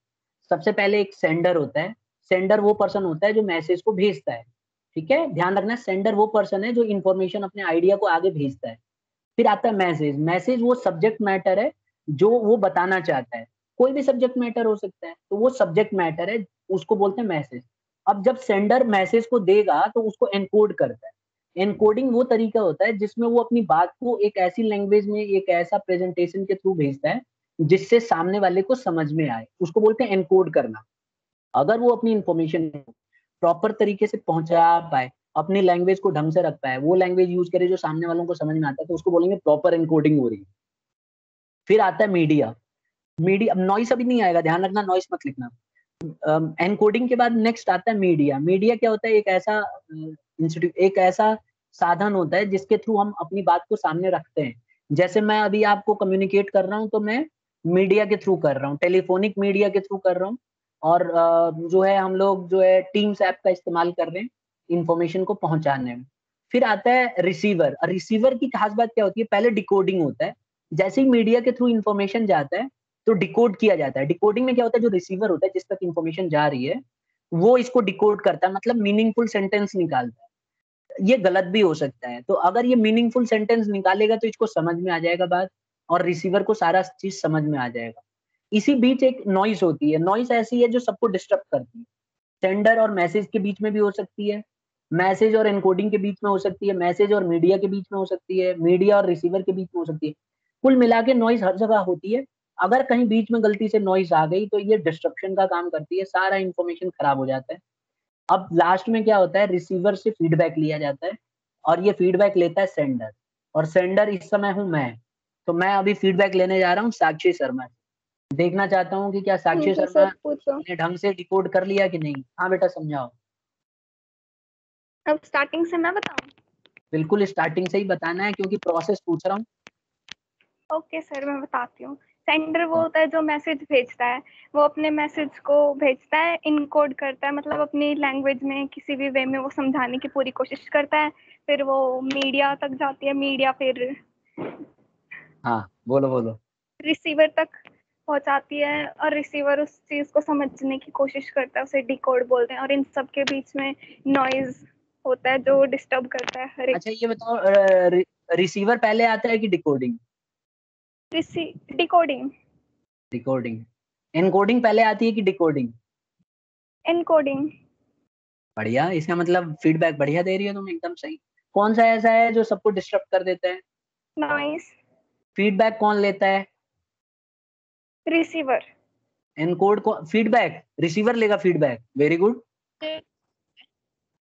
सबसे पहले एक सेंडर होता है। सेंडर वो पर्सन होता है जो मैसेज को भेजता है। ठीक है, ध्यान रखना, सेंडर वो पर्सन है जो इंफॉर्मेशन, अपने आइडिया को आगे भेजता है। फिर आता है मैसेज। मैसेज वो सब्जेक्ट मैटर है जो वो बताना चाहता है। कोई भी सब्जेक्ट मैटर हो सकता है, तो वो सब्जेक्ट मैटर है, उसको बोलते हैं मैसेज। अब जब सेंडर मैसेज को देगा तो उसको एनकोड करता है। एनकोडिंग वो तरीका होता है जिसमें वो अपनी बात को एक ऐसी लैंग्वेज में, एक ऐसा प्रेजेंटेशन के थ्रू भेजता है जिससे सामने वाले को समझ में आए, उसको बोलते हैं एनकोड करना। अगर वो अपनी इंफॉर्मेशन प्रॉपर तरीके से पहुंचा पाए, अपनी लैंग्वेज को ढंग से रख पाए, वो लैंग्वेज यूज करे जो सामने वालों को समझ में आता है, तो उसको बोलेंगे प्रॉपर एनकोडिंग हो रही है। फिर आता है मीडिया। मीडिया, नॉइस अभी नहीं आएगा, ध्यान रखना, नॉइस मत लिखना। एनकोडिंग के बाद नेक्स्ट आता है मीडिया। मीडिया क्या होता है, एक ऐसा इंस्टीट्यूट, एक ऐसा साधन होता है जिसके थ्रू हम अपनी बात को सामने रखते हैं। जैसे मैं अभी आपको कम्युनिकेट कर रहा हूँ, तो मैं मीडिया के थ्रू कर रहा हूँ, टेलीफोनिक मीडिया के थ्रू कर रहा हूँ, और जो है हम लोग जो है टीम्स ऐप का इस्तेमाल कर रहे हैं इंफॉर्मेशन को पहुंचाने में। फिर आता है रिसीवर। रिसीवर की खास बात क्या होती है, पहले डिकोडिंग होता है। जैसे ही मीडिया के थ्रू इंफॉर्मेशन जाता है तो डिकोड किया जाता है। डिकोडिंग में क्या होता है, जो रिसीवर होता है जिस तक इंफॉर्मेशन जा रही है, वो इसको डिकोड करता है, मतलब मीनिंगफुल सेंटेंस निकालता है। ये गलत भी हो सकता है, तो अगर ये मीनिंगफुल सेंटेंस निकालेगा तो इसको समझ में आ जाएगा बात, और रिसीवर को सारा चीज समझ में आ जाएगा। इसी बीच एक नॉइस होती है। नॉइस ऐसी है जो सबको डिस्टर्ब करती है। सेंडर और मैसेज के बीच में भी हो सकती है, मैसेज और एनकोडिंग के बीच में हो सकती है, मैसेज और मीडिया के बीच में हो सकती है, मीडिया और रिसीवर के बीच में हो सकती है। कुल मिला के नॉइस हर जगह होती है। अगर कहीं बीच में गलती से नॉइस आ गई तो ये डिस्ट्रप्शन का काम करती है, सारा इंफॉर्मेशन खराब हो जाता है। अब लास्ट में क्या होता है, रिसीवर से फीडबैक लिया जाता है, और ये फीडबैक लेता है सेंडर, और सेंडर इस समय हूं मैं। तो मैं अभी फीडबैक लेने जा रहा हूँ साक्षी शर्मा से। देखना चाहता हूँ कि क्या साक्षी ठीक है शर्मा सर, पूछो। ने ढंग से डिकोड कर लिया कि नहीं। हाँ बेटा समझाओ। अब स्टार्टिंग से मैं बताऊं? बिल्कुल स्टार्टिंग से ही बताना है, क्योंकि प्रोसेस पूछ रहा हूँ। ओके सर, मैं बताती हूँ। सेंडर वो होता है जो मैसेज भेजता है। वो अपने मैसेज को भेजता है, इनकोड करता है, मतलब अपनी लैंग्वेज में किसी भी वे में वो समझाने की पूरी कोशिश करता है। फिर वो मीडिया तक जाती है, मीडिया फिर हाँ बोलो बोलो। रिसीवर तक पहुंचाती है, और रिसीवर उस चीज को समझने की कोशिश करता है, उसे डिकोड बोलते हैं। और इन सब के बीच में नॉइज होता है जो डिस्टर्ब करता है हर एक। अच्छा ये बताओ, रिसीवर पहले आता है कि डिकोडिंग? डिकोडिंग। डिकोडिंग। एनकोडिंग पहले आती है कि डिकोडिंग? एनकोडिंग। बढ़िया, इसका मतलब फीडबैक बढ़िया दे रही हो तुम, एकदम सही। कौन सा ऐसा है जो सबको डिस्टर्ब कर देता है? नॉइस। फीडबैक कौन लेता है? रिसीवर। एनकोड को फीडबैक, रिसीवर लेगा feedback, very good.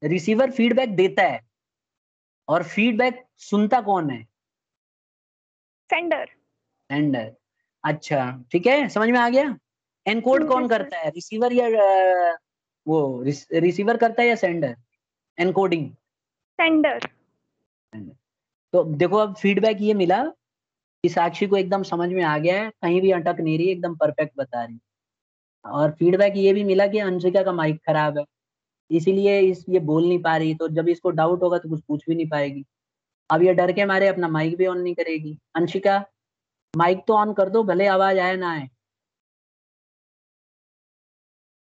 Receiver feedback देता है, और फीडबैक सुनता कौन है? सेंडर। सेंडर। अच्छा ठीक है, समझ में आ गया। एनकोड कौन सर। करता है, रिसीवर या वो रिसीवर करता है या सेंडर? एनकोडिंग। सेंडर। तो देखो अब फीडबैक ये मिला कि साक्षी को एकदम समझ में आ गया है, कहीं भी अटक नहीं रही, एकदम परफेक्ट बता रही। और फीडबैक ये भी मिला कि अंशिका का माइक खराब है, इसीलिए ये बोल नहीं पा रही, तो जब इसको डाउट होगा तो कुछ पूछ भी नहीं पाएगी। अब ये डर के मारे अपना माइक भी ऑन नहीं करेगी। अंशिका, माइक तो ऑन कर दो, भले आवाज आए ना आए।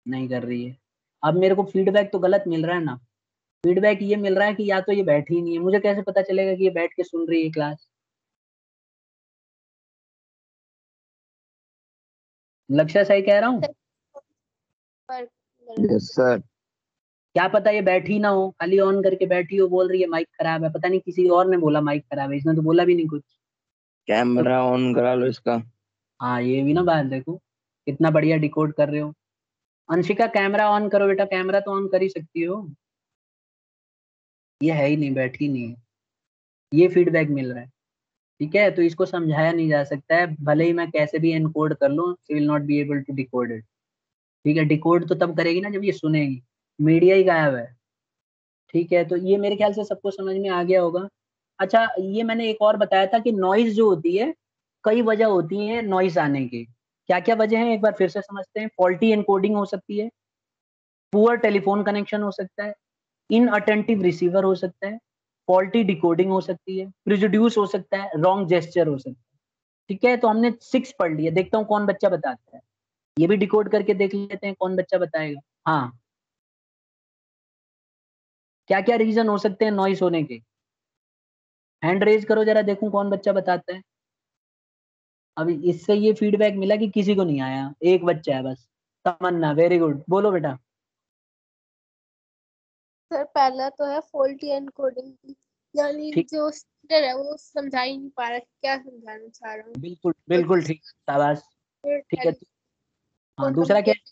नहीं कर रही है। अब मेरे को फीडबैक तो गलत मिल रहा है ना। फीडबैक ये मिल रहा है कि या तो ये बैठी ही नहीं है, मुझे कैसे पता चलेगा कि ये बैठ के सुन रही है क्लास? लक्ष्य सही कह रहा हूँ? Yes sir. क्या पता ये बैठी ना हो, खाली ऑन करके बैठी हो, बोल रही है माइक खराब है, पता नहीं किसी और ने बोला माइक खराब है, इसने तो बोला भी नहीं कुछ। तो कैमरा ऑन करा लो इसका। हाँ, ये भी ना बात देखो, कितना बढ़िया डिकोड कर रहे हो। अंशिका कैमरा ऑन करो बेटा, कैमरा तो ऑन कर ही सकती हो। ये है ही नहीं, बैठी नहीं है, ये फीडबैक मिल रहा है। ठीक है, तो इसको समझाया नहीं जा सकता है, भले ही मैं कैसे भी एनकोड कर लूँ, she will not be able to decode it. ठीक है, डिकोड तो तब करेगी ना जब ये सुनेगी। मीडिया ही गायब है। ठीक है, तो ये मेरे ख्याल से सबको समझ में आ गया होगा। अच्छा, ये मैंने एक और बताया था कि नॉइज जो होती है, कई वजह होती है नॉइज आने की। क्या क्या वजह है, एक बार फिर से समझते हैं। फॉल्टी एनकोडिंग हो सकती है, पुअर टेलीफोन कनेक्शन हो सकता है, इनअटेंटिव रिसीवर हो सकता है, फॉल्टी डिकोडिंग हो सकती है, प्रिजुड्यूस हो सकता है, रॉन्ग जेस्चर हो सकता है। ठीक है, तो हमने 6 पढ़ लिया, देखता हूँ कौन बच्चा बताता है। ये भी डिकोड करके देख लेते हैं कौन बच्चा बताएगा। हाँ, क्या क्या रीजन हो सकते हैं नॉइस होने के? हैंड रेज करो जरा, देखूं कौन बच्चा बताता है। अभी इससे ये फीडबैक मिला कि किसी को नहीं आया, एक बच्चा है बस, तमन्ना, वेरी गुड, बोलो बेटा। सर पहला तो है फॉल्टी एनकोडिंग, यानी ठीक, जो स्पीकर है वो समझा ही नहीं पा रहा कि क्या समझाना चाह रहा हूँ। बिल्कुल और बिल्कुल ठीक, शाबाश। ठीक है, हाँ, दूसरा क्या है?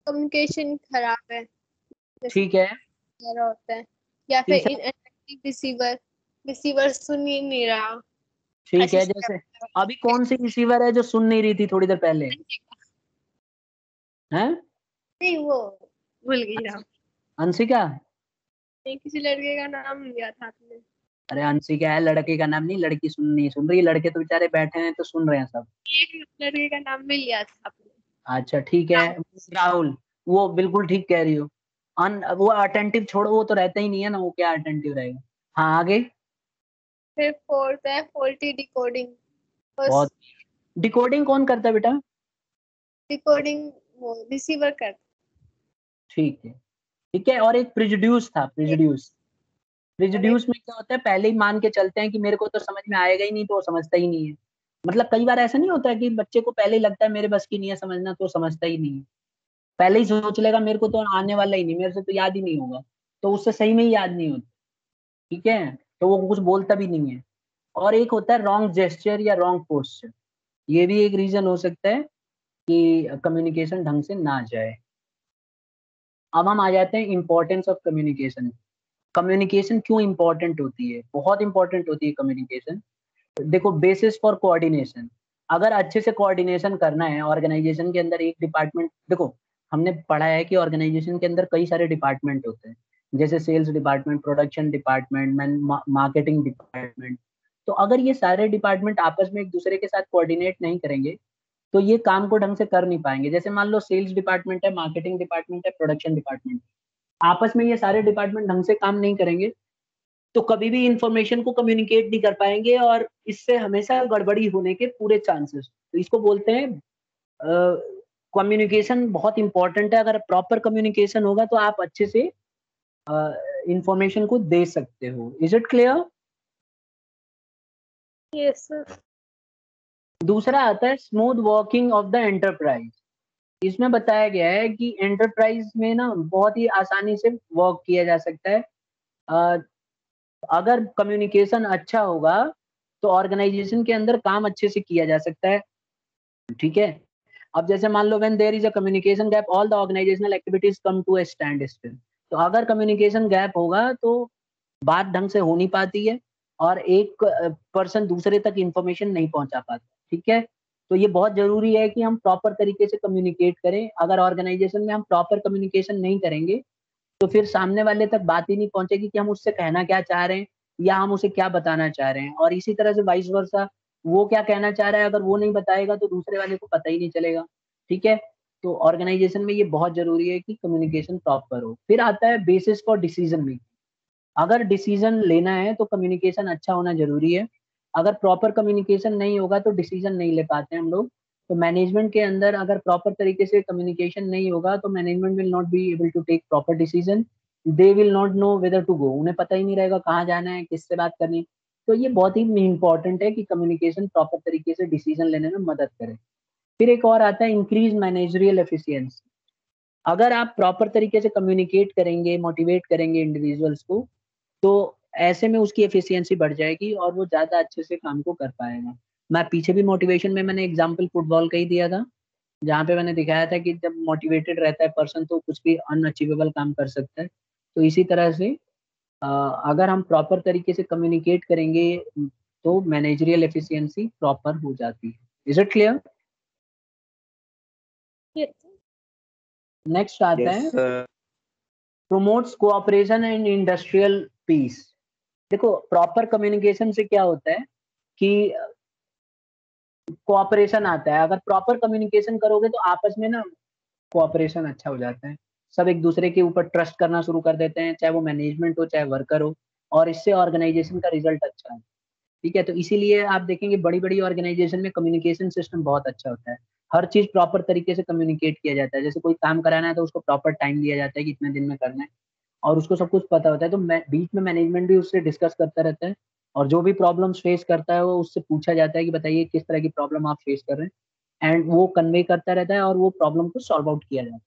कम्युनिकेशन खराब है, जैसे ठीक है, कह रहा होता है, या फिर तीसरा, इनएफेक्टिव रिसीवर, रिसीवर सुन ही नहीं रहा। ठीक अच्छे है, से जैसे अभी कौन सी रिसीवर है जो सुन नहीं रही थी थोड़ी देर पहले? हैं? नहीं, वो भूल गई नाम। अंशिका? नहीं, किसी लड़के का नाम लिया था आपने। अरे अंशिका है, लड़के का नाम नहीं, लड़की नहीं सुन रही, लड़के तो बेचारे बैठे हैं तो सुन रहे हैं सब। एक लड़के का नाम भी लिया था आपने। अच्छा ठीक है, राहुल, वो बिल्कुल ठीक कह रही हो। वो अटेंटिव छोड़ो, वो तो रहता ही नहीं है ना, वो क्या अटेंटिव रहेगा। हाँ, आगे। फिर फोर्थ है फॉल्टी डिकोडिंग, बस। बहुत। डिकोडिंग कौन करता है बेटा? डिकोडिंग वो रिसीवर करता ठीक है, ठीक है, और एक प्रिजुड्यूस था, है। प्रिजुड्यूस। और एक प्रिजुड्यूस में क्या होता है, पहले ही मान के चलते हैं कि मेरे को तो समझ में आएगा ही नहीं, तो वो समझता ही नहीं है। मतलब कई बार ऐसा नहीं होता है कि बच्चे को पहले ही लगता है मेरे बस की नहीं है समझना, तो समझता ही नहीं है। पहले ही सोच लेगा मेरे को तो आने वाला ही नहीं, मेरे से तो याद ही नहीं होगा, तो उससे सही में ही याद नहीं होता। ठीक है, तो वो कुछ बोलता भी नहीं है। और एक होता है रॉन्ग जेस्चर या रॉन्ग पोस्चर, ये भी एक रीजन हो सकता है कि कम्युनिकेशन ढंग से ना जाए। अब हम आ जाते हैं इंपॉर्टेंस ऑफ कम्युनिकेशन। कम्युनिकेशन क्यों इंपॉर्टेंट होती है? बहुत इंपॉर्टेंट होती है कम्युनिकेशन। देखो, बेसिस फॉर कोऑर्डिनेशन, अगर अच्छे से कोऑर्डिनेशन करना है ऑर्गेनाइजेशन के अंदर, एक डिपार्टमेंट देखो, हमने पढ़ा है कि ऑर्गेनाइजेशन के अंदर कई सारे डिपार्टमेंट होते हैं, जैसे sales department, production department, marketing department. तो अगर ये सारे डिपार्टमेंट आपस में एक दूसरे के साथ कोऑर्डिनेट नहीं करेंगे, तो ये काम को ढंग से कर नहीं पाएंगे। जैसे मान लो सेल्स डिपार्टमेंट है, मार्केटिंग डिपार्टमेंट है, प्रोडक्शन डिपार्टमेंट, आपस में ये सारे डिपार्टमेंट ढंग से काम नहीं करेंगे, तो कभी भी इंफॉर्मेशन को कम्युनिकेट नहीं कर पाएंगे, और इससे हमेशा गड़बड़ी होने के पूरे चांसेस। तो इसको बोलते हैं, कम्युनिकेशन बहुत इंपॉर्टेंट है। अगर प्रॉपर कम्युनिकेशन होगा तो आप अच्छे से इंफॉर्मेशन को दे सकते हो। Is it clear? Yes sir. दूसरा आता है smooth working of the enterprise. इसमें बताया गया है कि एंटरप्राइज में ना बहुत ही आसानी से वर्क किया जा सकता है। अगर कम्युनिकेशन अच्छा होगा तो ऑर्गेनाइजेशन के अंदर काम अच्छे से किया जा सकता है। ठीक है, अब जैसे मान लो when there is a communication gap all the organisational activities come to a standstill. तो अगर कम्युनिकेशन गैप होगा तो बात ढंग से हो नहीं पाती है और एक पर्सन दूसरे तक इंफॉर्मेशन नहीं पहुंचा पाता। ठीक है, तो ये बहुत जरूरी है कि हम प्रॉपर तरीके से कम्युनिकेट करें। अगर ऑर्गेनाइजेशन में हम प्रॉपर कम्युनिकेशन नहीं करेंगे तो फिर सामने वाले तक बात ही नहीं पहुंचेगी कि हम उससे कहना क्या चाह रहे हैं या हम उसे क्या बताना चाह रहे हैं। और इसी तरह से वाइस वर्सा, वो क्या कहना चाह रहा है अगर वो नहीं बताएगा तो दूसरे वाले को पता ही नहीं चलेगा। ठीक है, तो ऑर्गेनाइजेशन में ये बहुत जरूरी है कि कम्युनिकेशन प्रॉपर हो। फिर आता है बेसिस फॉर डिसीजन मेकिंग। अगर डिसीजन लेना है तो कम्युनिकेशन अच्छा होना जरूरी है। अगर प्रॉपर कम्युनिकेशन नहीं होगा तो डिसीजन नहीं ले पाते हम लोग। तो मैनेजमेंट के अंदर अगर प्रॉपर तरीके से कम्युनिकेशन नहीं होगा तो management will not be able to take proper decision. They will not know whether to go. उन्हें पता ही नहीं रहेगा कहाँ जाना है, किससे बात करनी है। तो ये बहुत ही इंपॉर्टेंट है कि कम्युनिकेशन प्रॉपर तरीके से डिसीजन लेने में मदद करे। फिर एक और आता है इंक्रीज मैनेजरियल एफिशिएंसी। अगर आप प्रॉपर तरीके से कम्युनिकेट करेंगे, मोटिवेट करेंगे इंडिविजुअल्स को, तो ऐसे में उसकी एफिशिएंसी बढ़ जाएगी और वो ज्यादा अच्छे से काम को कर पाएगा। मैं पीछे भी मोटिवेशन में मैंने एग्जांपल फुटबॉल का ही दिया था, जहाँ पे मैंने दिखाया था कि जब मोटिवेटेड रहता है पर्सन तो कुछ भी अनअचीवेबल काम कर सकता है। तो इसी तरह से अगर हम प्रॉपर तरीके से कम्युनिकेट करेंगे तो मैनेजरियल एफिशिएंसी प्रॉपर हो जाती है। Is it clear? Yes. Next आता यस है sir. Promotes cooperation and industrial peace. देखो, प्रॉपर कम्युनिकेशन से क्या होता है कि कोऑपरेशन आता है। अगर प्रॉपर कम्युनिकेशन करोगे तो आपस में ना कोऑपरेशन अच्छा हो जाता है। सब एक दूसरे के ऊपर ट्रस्ट करना शुरू कर देते हैं, चाहे वो मैनेजमेंट हो चाहे वर्कर हो, और इससे ऑर्गेनाइजेशन का रिजल्ट अच्छा है। ठीक है, तो इसीलिए आप देखेंगे बड़ी बड़ी ऑर्गेनाइजेशन में कम्युनिकेशन सिस्टम बहुत अच्छा होता है। हर चीज प्रॉपर तरीके से कम्युनिकेट किया जाता है। जैसे कोई काम कराना है तो उसको प्रॉपर टाइम दिया जाता है कि इतने दिन में करना है, और उसको सब कुछ पता होता है। तो बीच में मैनेजमेंट भी उससे डिस्कस करता रहता है, और जो भी प्रॉब्लम्स फेस करता है वो उससे पूछा जाता है कि बताइए किस तरह की प्रॉब्लम आप फेस कर रहे हैं, एंड वो कन्वे करता रहता है और वो प्रॉब्लम को सॉल्व आउट किया जाता है।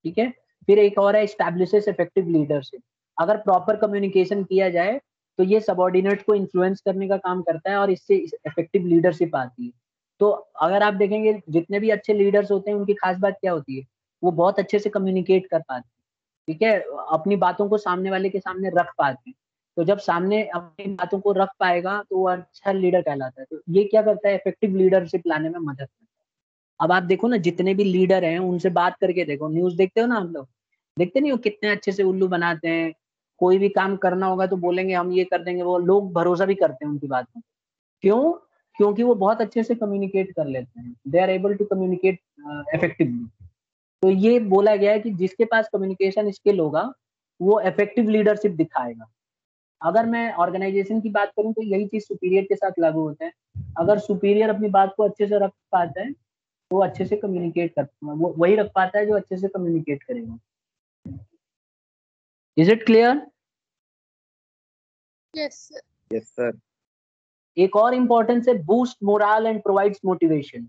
ठीक है, फिर एक और है स्टैब्लिशेस इफेक्टिव लीडरशिप। अगर प्रॉपर कम्युनिकेशन किया जाए तो ये सबॉर्डिनेट को इन्फ्लुएंस करने का काम करता है और इससे इफेक्टिव लीडरशिप आती है। तो अगर आप देखेंगे जितने भी अच्छे लीडर्स होते हैं उनकी खास बात क्या होती है, वो बहुत अच्छे से कम्युनिकेट कर पाते हैं। ठीक है, अपनी बातों को सामने वाले के सामने रख पाते हैं। तो जब सामने अपनी बातों को रख पाएगा तो वो अच्छा लीडर कहलाता है। तो ये क्या करता है, इफेक्टिव लीडरशिप लाने में मदद करता है। अब आप देखो ना, जितने भी लीडर हैं उनसे बात करके देखो, न्यूज देखते हो ना आप लोग, देखते नहीं हो कितने अच्छे से उल्लू बनाते हैं। कोई भी काम करना होगा तो बोलेंगे हम ये कर देंगे, वो लोग भरोसा भी करते हैं उनकी बात में। क्यों? क्योंकि वो बहुत अच्छे से कम्युनिकेट कर लेते हैं। They are able to communicate effectively. तो ये बोला गया है कि जिसके पास कम्युनिकेशन स्किल होगा वो इफेक्टिव लीडरशिप दिखाएगा। अगर मैं ऑर्गेनाइजेशन की बात करूं तो यही चीज सुपीरियर के साथ लागू होता है। अगर सुपीरियर अपनी बात को अच्छे से रख पाता है तो वो अच्छे से कम्युनिकेट करता है, वो वही रख पाता है जो अच्छे से कम्युनिकेट करेगा। Is it clear? Yes, sir. Yes sir. एक और इम्पोर्टेंस है boost moral and provides motivation.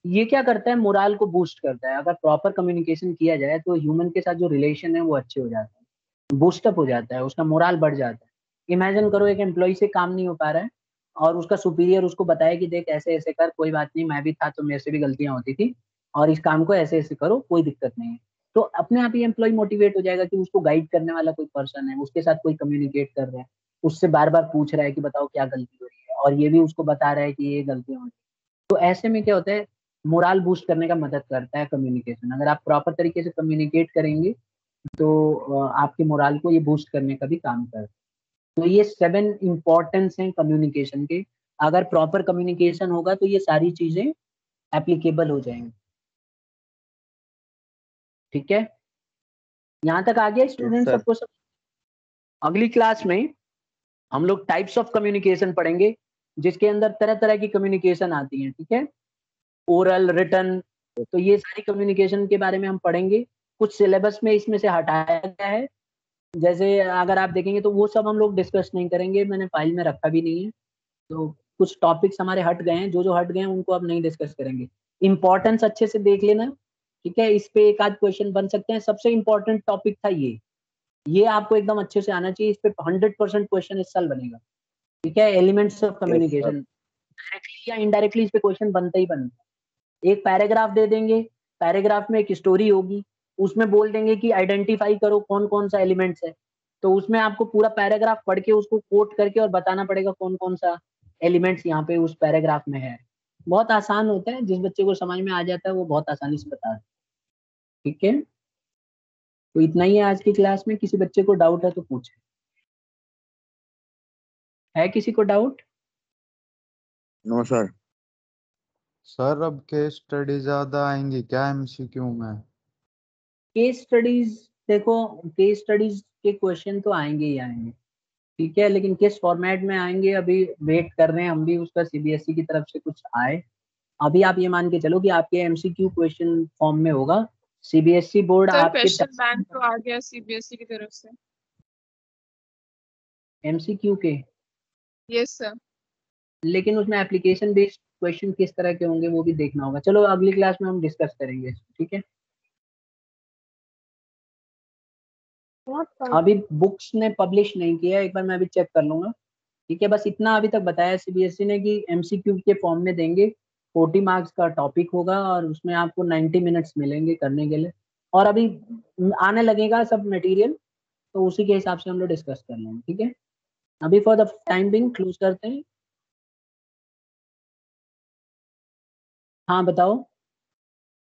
ये क्या करता है, मोरल को बूस्ट करता है। अगर प्रॉपर कम्युनिकेशन किया जाए तो ह्यूमन के साथ जो रिलेशन है वो अच्छे हो जाते हैं, बूस्टअप हो जाता है, उसका मोरल बढ़ जाता है। इमेजिन करो एक एम्प्लॉय से काम नहीं हो पा रहा है और उसका सुपीरियर उसको बताया कि देख ऐसे ऐसे कर, कोई बात नहीं, मैं भी था तो मेरे से भी गलतियां होती थी, और इस काम को ऐसे ऐसे करो, कोई दिक्कत नहीं है। तो अपने आप ही एम्प्लॉय मोटिवेट हो जाएगा कि उसको गाइड करने वाला कोई पर्सन है, उसके साथ कोई कम्युनिकेट कर रहा है, उससे बार बार पूछ रहा है कि बताओ क्या गलती हो रही है, और ये भी उसको बता रहा है कि ये गलतियां हो रही है। तो ऐसे में क्या होता है, मोरल बूस्ट करने का मदद करता है कम्युनिकेशन। अगर आप प्रॉपर तरीके से कम्युनिकेट करेंगे तो आपके मोरल को ये बूस्ट करने का भी काम करता है। तो ये 7 इंपॉर्टेंस हैं कम्युनिकेशन के। अगर प्रॉपर कम्युनिकेशन होगा तो ये सारी चीजें एप्लीकेबल हो जाएंगी। ठीक है, यहाँ तक आ गया यस स्टूडेंट सर। सबको सब? अगली क्लास में हम लोग टाइप्स ऑफ कम्युनिकेशन पढ़ेंगे, जिसके अंदर तरह तरह की कम्युनिकेशन आती है। ठीक है, ओरल, रिटन, तो ये सारी कम्युनिकेशन के बारे में हम पढ़ेंगे। कुछ सिलेबस में इसमें से हटाया गया है, जैसे अगर आप देखेंगे तो वो सब हम लोग डिस्कस नहीं करेंगे, मैंने फाइल में रखा भी नहीं है। तो कुछ टॉपिक्स हमारे हट गए हैं, जो जो हट गए हैं उनको अब नहीं डिस्कस करेंगे। इंपॉर्टेंस अच्छे से देख लेना ठीक है, इस पे एक आध क्वेश्चन बन सकते हैं। सबसे इंपॉर्टेंट टॉपिक था ये आपको एकदम अच्छे से आना चाहिए। इस पे 100% क्वेश्चन इस साल बनेगा। ठीक है, एलिमेंट्स ऑफ कम्युनिकेशन, डायरेक्टली या इनडायरेक्टली इस पे क्वेश्चन बनता ही बनता है। एक पैराग्राफ दे देंगे, पैराग्राफ में एक स्टोरी होगी, उसमें बोल देंगे कि आइडेंटिफाई करो कौन कौन सा एलिमेंट्स है। तो उसमें आपको पूरा पैराग्राफ पढ़ के उसको कोट करके और बताना पड़ेगा कौन कौन सा एलिमेंट्स यहाँ पे उस पैराग्राफ में है। बहुत आसान होता है, जिस बच्चे को समझ में आ जाता है वो बहुत आसानी से बता देता है। ठीक है, तो इतना ही है आज की क्लास में। किसी बच्चे को डाउट है तो पूछे। है किसी को डाउट? No sir. सर अब केस स्टडी ज्यादा आएंगी क्या एमसीक्यू में? केस स्टडीज, देखो केस स्टडीज के क्वेश्चन तो आएंगे ही आएंगे। ठीक है, लेकिन किस फॉर्मेट में आएंगे अभी वेट कर रहे हैं हम भी उसका, सीबीएसई की तरफ से कुछ आए। अभी आप ये मान के चलो कि आपके एमसीक्यू क्वेश्चन फॉर्म में होगा। सीबीएसई बोर्ड सर आपके क्वेश्चन बैंक तो आ गया सीबीएसई की तरफ से। एमसीक्यू के, यस सर। लेकिन उसमें एप्लीकेशन बेस्ड क्वेश्चन किस तरह के होंगे वो भी देखना होगा। चलो अगली क्लास में हम डिस्कस करेंगे। ठीक है, अभी बुक्स ने पब्लिश नहीं किया, एक बार मैं अभी चेक कर लूंगा। ठीक है, बस इतना अभी तक बताया सीबीएसई ने कि एमसीक्यू के फॉर्म में देंगे, 40 मार्क्स का टॉपिक होगा और उसमें आपको 90 मिनट्स मिलेंगे करने के लिए। और अभी आने लगेगा सब मटेरियल, तो उसी के हिसाब से हम लोग डिस्कस कर लेंगे। ठीक है, अभी for the time being close करते हैं। हाँ बताओ।